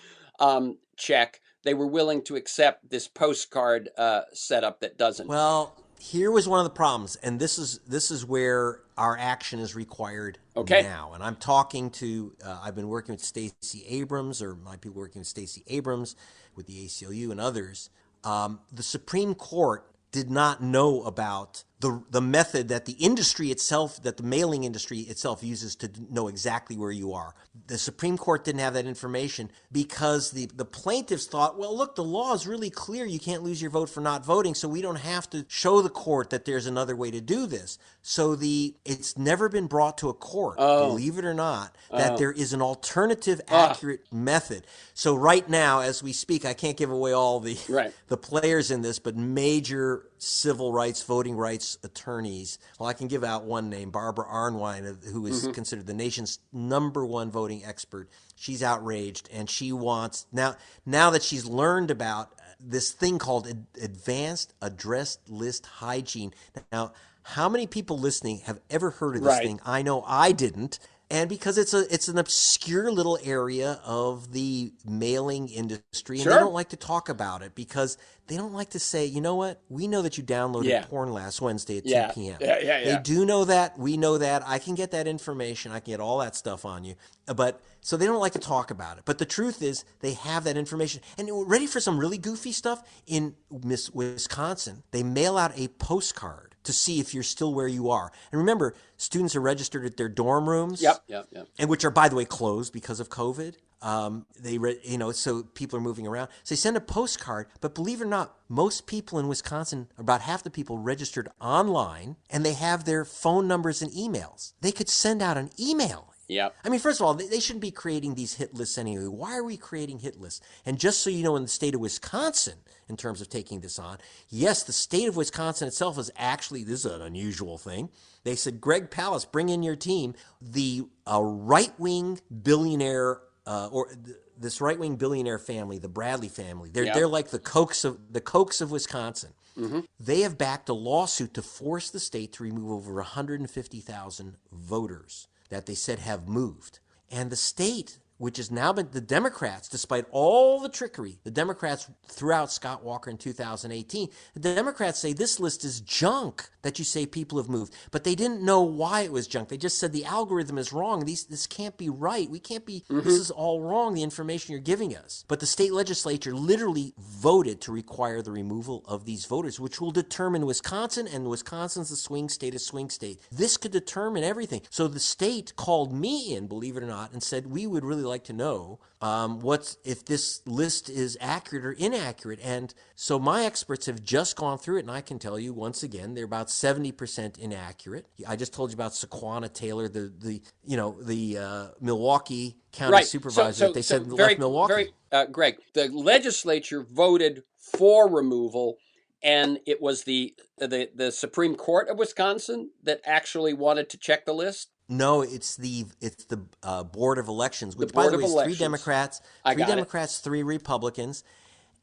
check. They were willing to accept this postcard setup that doesn't. Well, here was one of the problems, and this is where our action is required now. And I'm talking to, I've been working with Stacey Abrams, or my people working with Stacey Abrams, with the ACLU and others. The Supreme Court did not know about the method that the industry itself, that the mailing industry itself uses to know exactly where you are. The Supreme Court didn't have that information because the plaintiffs thought, well, look, the law is really clear. You can't lose your vote for not voting, so we don't have to show the court that there's another way to do this. So it's never been brought to a court, believe it or not, that there is an alternative accurate method. So right now, as we speak, I can't give away all the players in this, but major civil rights, voting rights rights attorneys. Well, I can give out one name, Barbara Arnwine, who is considered the nation's #1 voting expert. She's outraged, and she wants now that she's learned about this thing called advanced address list hygiene. Now, how many people listening have ever heard of this thing? I know I didn't. And because it's an obscure little area of the mailing industry, and they don't like to talk about it because they don't like to say, you know what, we know that you downloaded porn last Wednesday at 2 p.m. They do know that. We know that. I can get that information. I can get all that stuff on you. But so they don't like to talk about it. But the truth is they have that information. And ready for some really goofy stuff? In Wisconsin, they mail out a postcard to see if you're still where you are. And remember, students are registered at their dorm rooms. Yep. And which are, by the way, closed because of COVID. So people are moving around. So they send a postcard, but believe it or not, most people in Wisconsin, about half the people, registered online, and they have their phone numbers and emails. They could send out an email. Yep. I mean, first of all, they shouldn't be creating these hit lists anyway. Why are we creating hit lists? And just so you know, in the state of Wisconsin, in terms of taking this on, yes, the state of Wisconsin itself is actually, this is an unusual thing. They said, GREG PALAST, bring in your team. The right-wing billionaire, this right-wing billionaire family, the Bradley family, they're like the Kochs of Wisconsin. They have backed a lawsuit to force the state to remove over 150,000 voters that they said have moved. And the state, which has now been the Democrats, despite all the trickery, the Democrats threw out Scott Walker in 2018. The Democrats say this list is junk that you say people have moved. But they didn't know why it was junk. They just said the algorithm is wrong. This can't be right. We can't be, this is all wrong, the information you're giving us. But the state legislature literally voted to require the removal of these voters, which will determine Wisconsin, and Wisconsin's a swing state. This could determine everything. So the state called me in, believe it or not, and said, we would really like to know if this list is accurate or inaccurate. And so my experts have just gone through it, and I can tell you once again, they're about 70% inaccurate. I just told you about Sequana Taylor, the Milwaukee County supervisor. They said left Milwaukee. Greg, the legislature voted for removal, and it was the Supreme Court of Wisconsin that actually wanted to check the list. No, it's the Board of Elections, which, by the way, is 3 Democrats, 3 Republicans,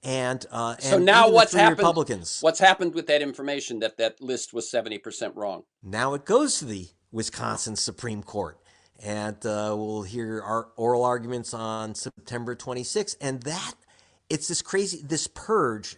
and so now what's happened? Republicans. What's happened with that information that list was 70% wrong? Now it goes to the Wisconsin Supreme Court, and we'll hear our oral arguments on September 26th. And it's this purge,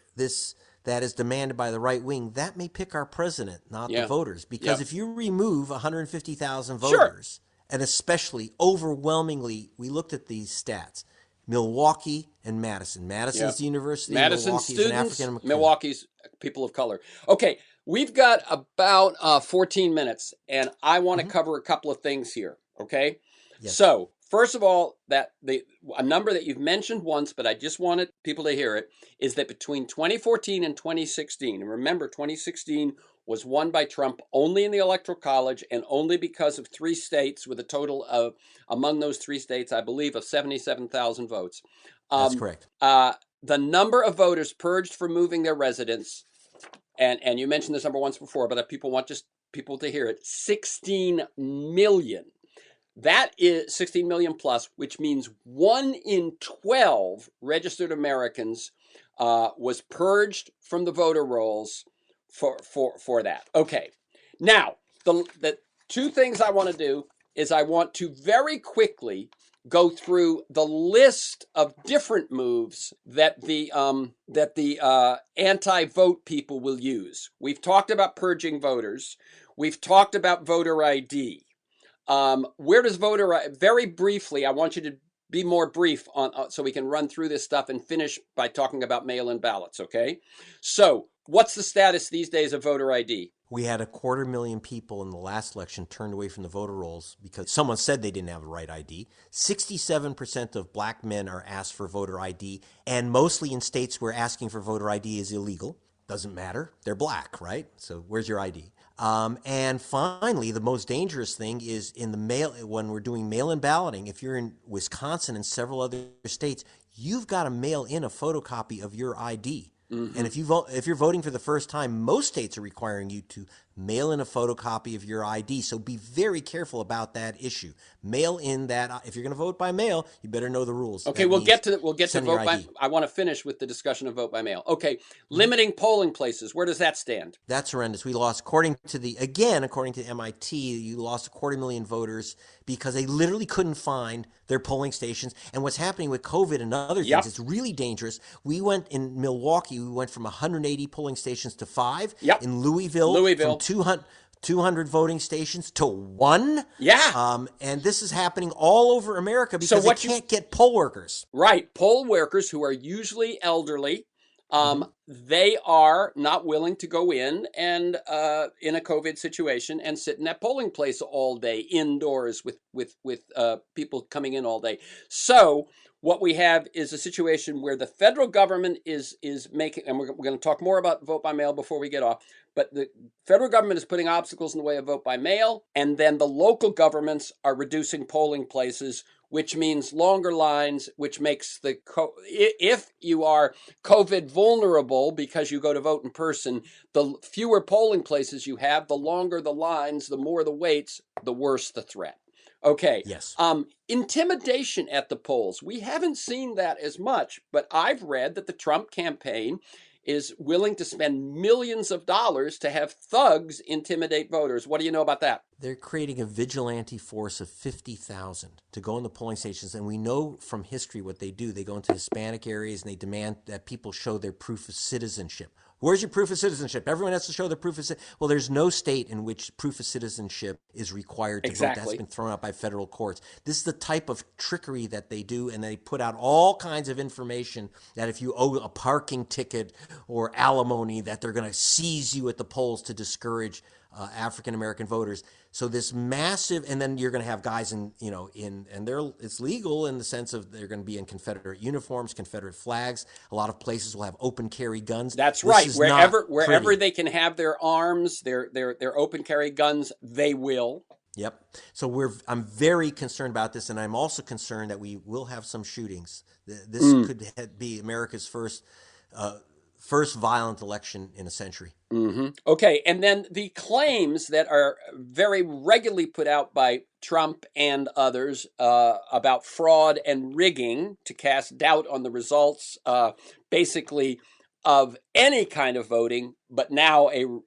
that is demanded by the right wing, that may pick our president, not the voters. Because if you remove 150,000 voters, and especially overwhelmingly, we looked at these stats, Milwaukee and Madison. Madison's the university. Madison students, African-American. Milwaukee's people of color. Okay, we've got about 14 minutes, and I want to cover a couple of things here, okay? Yes. So, first of all, a number that you've mentioned once, but I just wanted people to hear it, is that between 2014 and 2016, and remember 2016 was won by Trump only in the Electoral College and only because of 3 states with a total of, among those 3 states, I believe, of 77,000 votes. That's correct. The number of voters purged for moving their residence, and you mentioned this number once before, but people want just people to hear it, 16 million. That is 16 million plus, which means 1 in 12 registered Americans was purged from the voter rolls for that. Okay. Now, the 2 things I want to do is I want to very quickly go through the list of different moves that the anti-vote people will use. We've talked about purging voters. We've talked about voter ID. Where does very briefly, I want you to be more brief on so we can run through this stuff and finish by talking about mail-in ballots, okay? So, what's the status these days of voter ID? We had 250,000 people in the last election turned away from the voter rolls because someone said they didn't have the right ID. 67% of black men are asked for voter ID, and mostly in states where asking for voter ID is illegal. Doesn't matter. They're black, right? So where's your ID? And finally, the most dangerous thing is when we're doing mail-in balloting. If you're in Wisconsin and several other states, you've got to mail in a photocopy of your ID. And if you're voting for the first time, most states are requiring you to mail in a photocopy of your ID. So be very careful about that issue. Mail in that. If you're going to vote by mail, you better know the rules. Okay, That means we'll get to send your vote by. ID. I want to finish with the discussion of vote by mail. Okay, limiting polling places. Where does that stand? That's horrendous. We lost, according to MIT, you lost 250,000 voters because they literally couldn't find their polling stations. And what's happening with COVID and other things, Yep. it's really dangerous. We went in Milwaukee, we went from 180 polling stations to 5. Yep. In Louisville, from 200 voting stations to 1. Yeah. And this is happening all over America because they can't get poll workers. Right. Poll workers who are usually elderly. They are not willing to go in and in a COVID situation and sit in that polling place all day indoors with people coming in all day. So what we have is a situation where the federal government is making, and we're going to talk more about vote by mail before we get off, but the federal government is putting obstacles in the way of vote by mail, and then the local governments are reducing polling places, which means longer lines, which makes if you are COVID vulnerable because you go to vote in person, the fewer polling places you have, the longer the lines, the more the waits, the worse the threat. Okay. Yes. Intimidation at the polls. We haven't seen that as much, but I've read that the Trump campaign is willing to spend millions of dollars to have thugs intimidate voters. What do you know about that? They're creating a vigilante force of 50,000 to go in the polling stations. And we know from history what they do. They go into Hispanic areas and they demand that people show their proof of citizenship. Where's your proof of citizenship? Everyone has to show their proof of citizenship. Well, there's no state in which proof of citizenship is required to vote. That's been thrown out by federal courts. This is the type of trickery that they do, and they put out all kinds of information that if you owe a parking ticket or alimony, that they're going to seize you at the polls to discourage African-American voters. So this massive, and then you're going to have guys and it's legal in the sense of they're going to be in Confederate uniforms, Confederate flags. A lot of places will have open carry guns. That's right. Wherever they can have their arms, their open carry guns, they will. Yep. So I'm very concerned about this, and I'm also concerned that we will have some shootings. This could be America's first violent election in a century. Okay, and then the claims that are very regularly put out by Trump and others about fraud and rigging to cast doubt on the results, basically of any kind of voting, but now an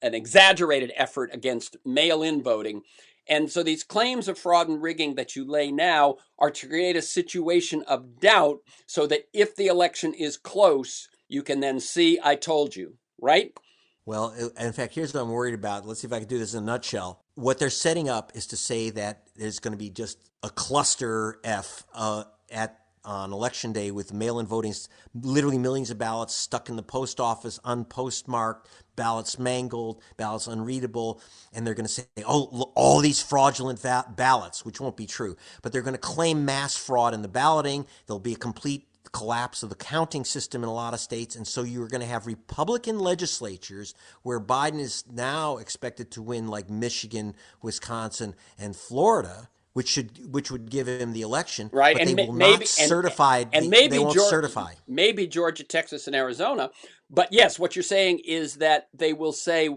exaggerated effort against mail-in voting. And so these claims of fraud and rigging that you lay now are to create a situation of doubt so that if the election is close, you can then see, I told you, right? Well, in fact, here's what I'm worried about. Let's see if I can do this in a nutshell. What they're setting up is to say that there's going to be just a cluster F on election day with mail-in voting, literally millions of ballots stuck in the post office, unpostmarked, ballots mangled, ballots unreadable, and they're going to say, oh, all these fraudulent ballots, which won't be true. But they're going to claim mass fraud in the balloting. There'll be a complete collapse of the counting system in a lot of states, and so you're going to have Republican legislatures where Biden is now expected to win, like Michigan, Wisconsin, and Florida, which would give him the election, right? But and they will not certify. They won't certify. Maybe Georgia, Texas, and Arizona. But yes, what you're saying is that they will say,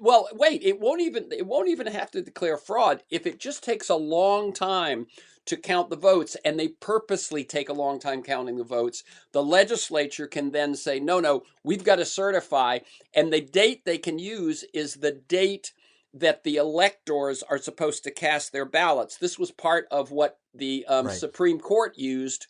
well, wait, it won't even have to declare fraud if it just takes a long time to count the votes, and they purposely take a long time counting the votes. The legislature can then say, no, we've got to certify, and the date they can use is the date that the electors are supposed to cast their ballots. This was part of what the Supreme Court used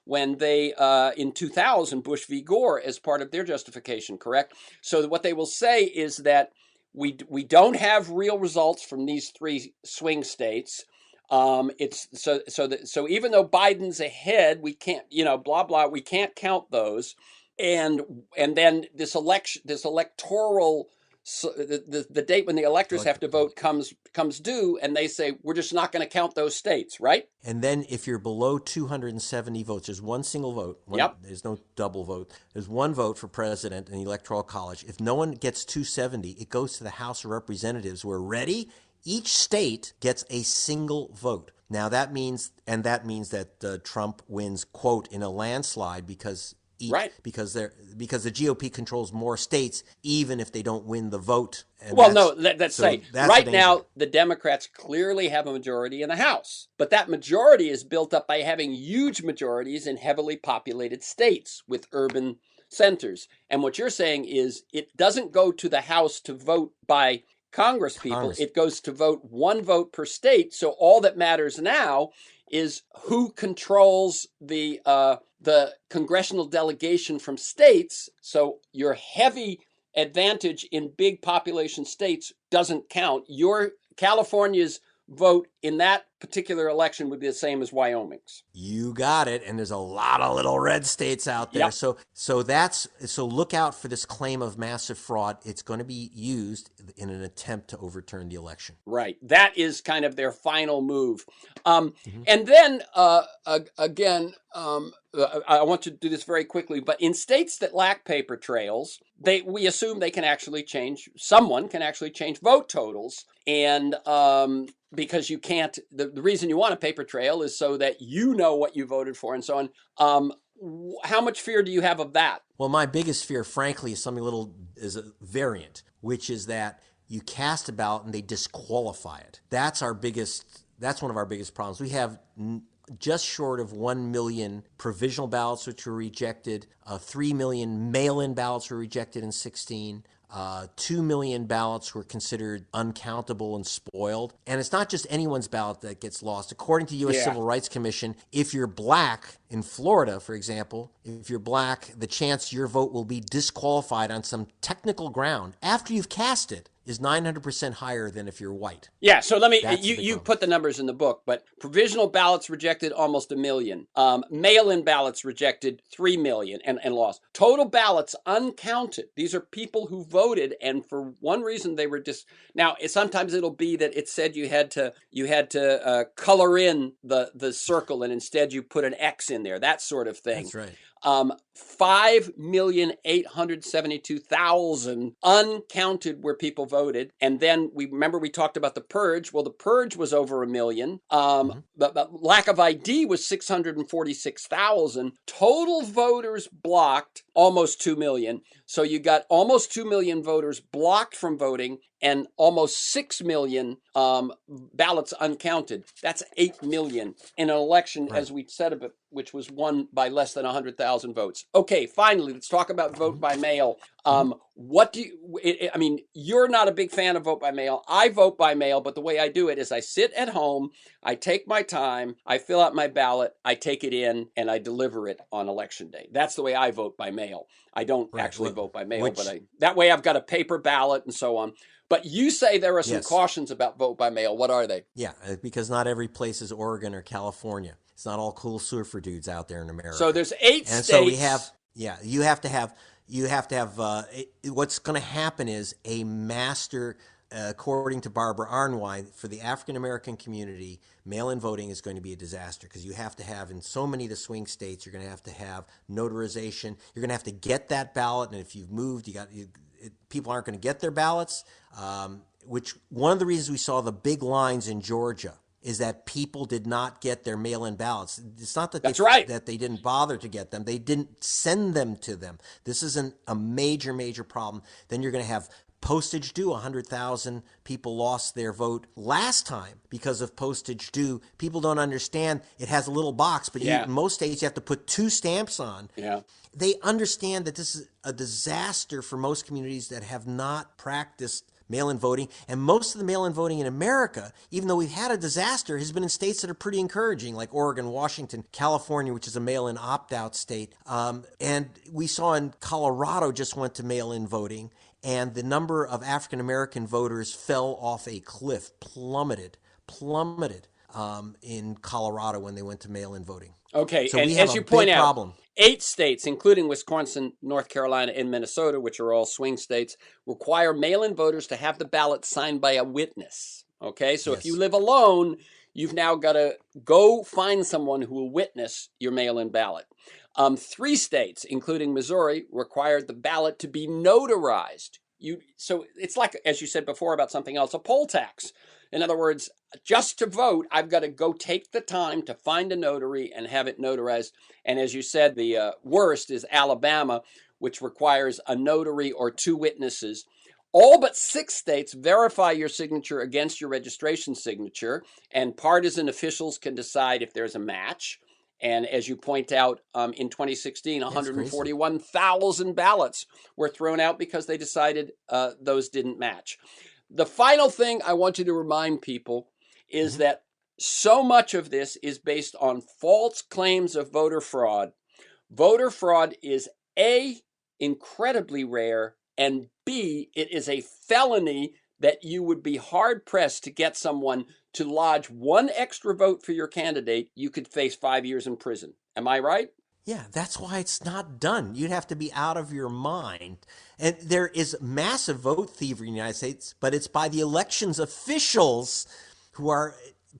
when they, in 2000, Bush v. Gore, as part of their justification, correct? So what they will say is that we don't have real results from these three swing states. It's so even though Biden's ahead, we can't, blah blah, we can't count those, and then this electoral. So the date when the electors have to vote comes due, and they say, we're just not going to count those states, right? And then if you're below 270 votes, there's one single vote. There's no double vote. There's one vote for president in the Electoral College. If no one gets 270, it goes to the House of Representatives. We're ready. Each state gets a single vote. Now that means that Trump wins, quote, in a landslide, because each Right. because the GOP controls more states even if they don't win the vote, and Well, no, let's so say that's a right danger. now the Democrats clearly have a majority in the House, but that majority is built up by having huge majorities in heavily populated states with urban centers. And what you're saying is it doesn't go to the House to vote by Congress people, Congress. it goes to vote one vote per state. So all that matters now is who controls the congressional delegation from states. So your heavy advantage in big population states doesn't count. Your California's vote in that particular election would be the same as Wyoming's. You got it. And there's a lot of little red states out there. Yep. So look out for this claim of massive fraud. It's going to be used in an attempt to overturn the election. Right. That is kind of their final move. Mm-hmm. And then again, I want to do this very quickly, but in states that lack paper trails, we assume they can actually change. Someone can actually change vote totals, and because you can't. The reason you want a paper trail is so that you know what you voted for and so on. How much fear do you have of that? Well, my biggest fear, frankly, is a variant, which is that you cast a ballot and they disqualify it. That's one of our biggest problems. We have just short of 1 million provisional ballots which were rejected. 3 million mail-in ballots were rejected in 16. 2 million ballots were considered uncountable and spoiled. And it's not just anyone's ballot that gets lost. According to the U.S. Civil Rights Commission, if you're black in Florida, for example, if you're black, the chance your vote will be disqualified on some technical ground after you've cast it is 900% higher than if you're white. Yeah, so let me, That's you put the numbers in the book, but provisional ballots rejected almost 1 million. Mail-in ballots rejected 3 million and lost. Total ballots uncounted. These are people who voted and for one reason they were now sometimes it'll be that it said you had to color in the circle and instead you put an X in there, that sort of thing. That's right. 5,872,000 uncounted where people voted. And then we talked about the purge. Well, the purge was over 1 million. The lack of ID was 646,000. Total voters blocked almost 2 million. So you got almost 2 million voters blocked from voting and almost 6 million ballots uncounted. That's 8 million in an election, as we said, which was won by less than 100,000 votes. Okay, finally, let's talk about vote by mail. What do you, I mean, you're not a big fan of vote by mail. I vote by mail, but the way I do it is I sit at home, I take my time, I fill out my ballot, I take it in, and I deliver it on election day. That's the way I vote by mail. I don't actually vote by mail, but that way I've got a paper ballot and so on. But you say there are some cautions about vote by mail. What are they? Yeah, because not every place is Oregon or California. It's not all cool surfer dudes out there in America. So there's 8 states. And so we have, you have to have, what's going to happen is a master, according to Barbara Arnwine, for the African-American community, mail-in voting is going to be a disaster because you have to have, in so many of the swing states, you're going to have notarization. You're going to have to get that ballot, and if you've moved, people aren't going to get their ballots, which one of the reasons we saw the big lines in Georgia is that people did not get their mail-in ballots. It's not that that they didn't bother to get them. They didn't send them to them. This is a major, major problem. Then you're going to have postage due. 100,000 people lost their vote last time because of postage due. People don't understand it has a little box, but in most states you have to put 2 stamps on. Yeah. They understand that this is a disaster for most communities that have not practiced mail-in voting. And most of the mail-in voting in America, even though we've had a disaster, has been in states that are pretty encouraging, like Oregon, Washington, California, which is a mail-in opt-out state. And we saw in Colorado just went to mail-in voting, and the number of African-American voters fell off a cliff, plummeted in Colorado when they went to mail-in voting. Okay, so and we have as you a point big out, problem. 8 states, including Wisconsin, North Carolina, and Minnesota, which are all swing states, require mail-in voters to have the ballot signed by a witness. Okay, so if you live alone, you've now got to go find someone who will witness your mail-in ballot. 3 states, including Missouri, required the ballot to be notarized. So it's like, as you said before about something else, a poll tax. In other words, just to vote, I've got to go take the time to find a notary and have it notarized. And as you said, the worst is Alabama, which requires a notary or 2 witnesses. All but 6 states verify your signature against your registration signature, and partisan officials can decide if there's a match. And as you point out, in 2016, That's crazy. 141,000 ballots were thrown out because they decided those didn't match. The final thing I want you to remind people is that so much of this is based on false claims of voter fraud. Voter fraud is A, incredibly rare, and B, it is a felony that you would be hard pressed to get someone to lodge 1 extra vote for your candidate. You could face 5 years in prison. Am I right? Yeah, that's why it's not done. You'd have to be out of your mind. And there is massive vote thievery in the United States, but it's by the elections officials who are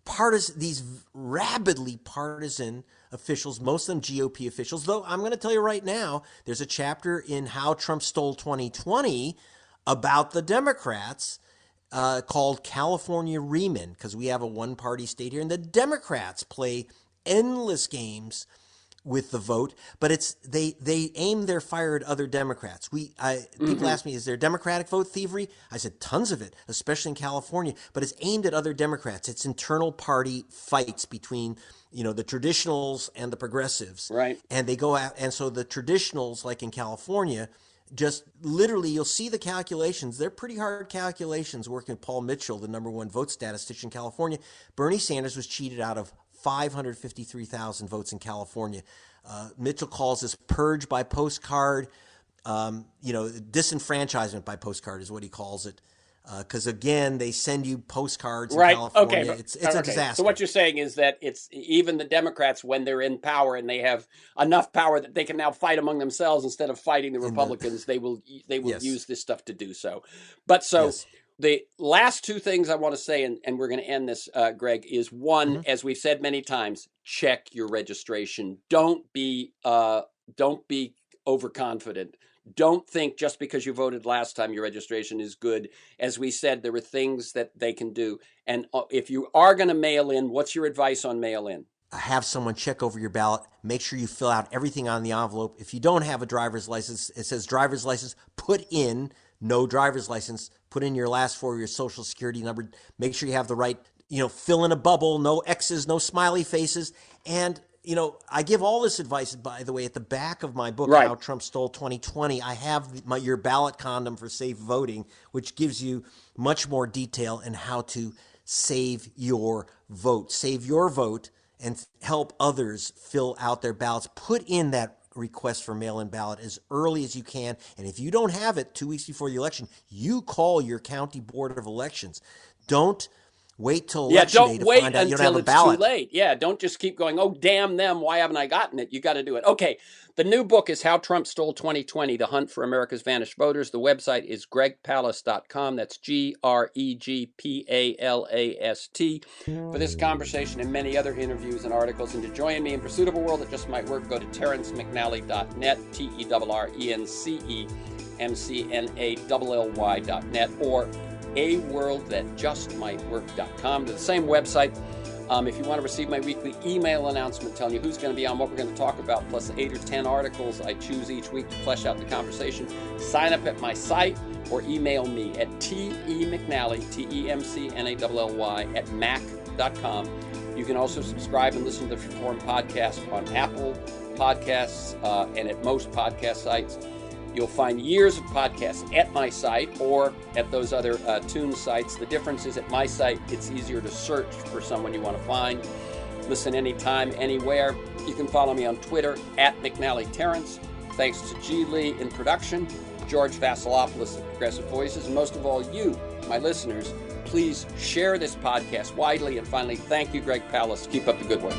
partisan, these rabidly partisan officials, most of them GOP officials. Though I'm going to tell you right now, there's a chapter in How Trump Stole 2020 about the Democrats called California Reman, because we have a one-party state here, and the Democrats play endless games with the vote, but it's they aim their fire at other Democrats. People ask me, is there Democratic vote thievery? I said tons of it, especially in California, but it's aimed at other Democrats. It's internal party fights between, the traditionals and the progressives. Right. And they go out, and so the traditionals, like in California, just literally, you'll see the calculations. They're pretty hard calculations working with Paul Mitchell, the #1 vote statistician in California. Bernie Sanders was cheated out of 553,000 votes in California. Mitchell calls this purge by postcard. Disenfranchisement by postcard is what he calls it. Because again, they send you postcards in California. Okay. It's a disaster. So what you're saying is that it's even the Democrats, when they're in power and they have enough power that they can now fight among themselves instead of fighting the Republicans, they will yes. use this stuff to do so. But yes. The last 2 things I want to say, and we're going to end this, Greg, is one, as we've said many times, check your registration. Don't be overconfident. Don't think just because you voted last time your registration is good. As we said, there are things that they can do. And if you are going to mail in, what's your advice on mail in? Have someone check over your ballot. Make sure you fill out everything on the envelope. If you don't have a driver's license, it says driver's license, put in no driver's license, put in your last 4 of your social security number. Make sure you have the right, fill in a bubble, no X's, no smiley faces. And I give all this advice, by the way, at the back of my book, How Trump Stole 2020. I have your ballot condom for safe voting, which gives you much more detail in how to save your vote. Save your vote and help others fill out their ballots. Put in that request for mail-in ballot as early as you can. And if you don't have it 2 weeks before the election, you call your county board of elections. Don't wait till election day to find out you don't have a ballot. Don't wait until it's too late. Yeah, don't just keep going, oh, damn them, why haven't I gotten it? You got to do it. Okay, the new book is How Trump Stole 2020, The Hunt for America's Vanished Voters. The website is gregpalast.com. That's GREGPALAST. For this conversation and many other interviews and articles, and to join me in pursuit of a world that just might work, go to terrencemcnally.net, TERRENCEMCNALLY.net, or aworldthatjustmightwork.com, to the same website. If you want to receive my weekly email announcement telling you who's going to be on, what we're going to talk about, plus 8 or 10 articles I choose each week to flesh out the conversation, sign up at my site or email me at temcnally, TEMCNALLY, at mac.com. You can also subscribe and listen to the Reform Podcast on Apple Podcasts and at most podcast sites. You'll find years of podcasts at my site or at those other Tune sites. The difference is at my site, it's easier to search for someone you want to find. Listen anytime, anywhere. You can follow me on Twitter at McNally Terrence. Thanks to G. Lee in production, George Vasilopoulos of Progressive Voices, and most of all you, my listeners, please share this podcast widely. And finally, thank you, Greg Palast. Keep up the good work.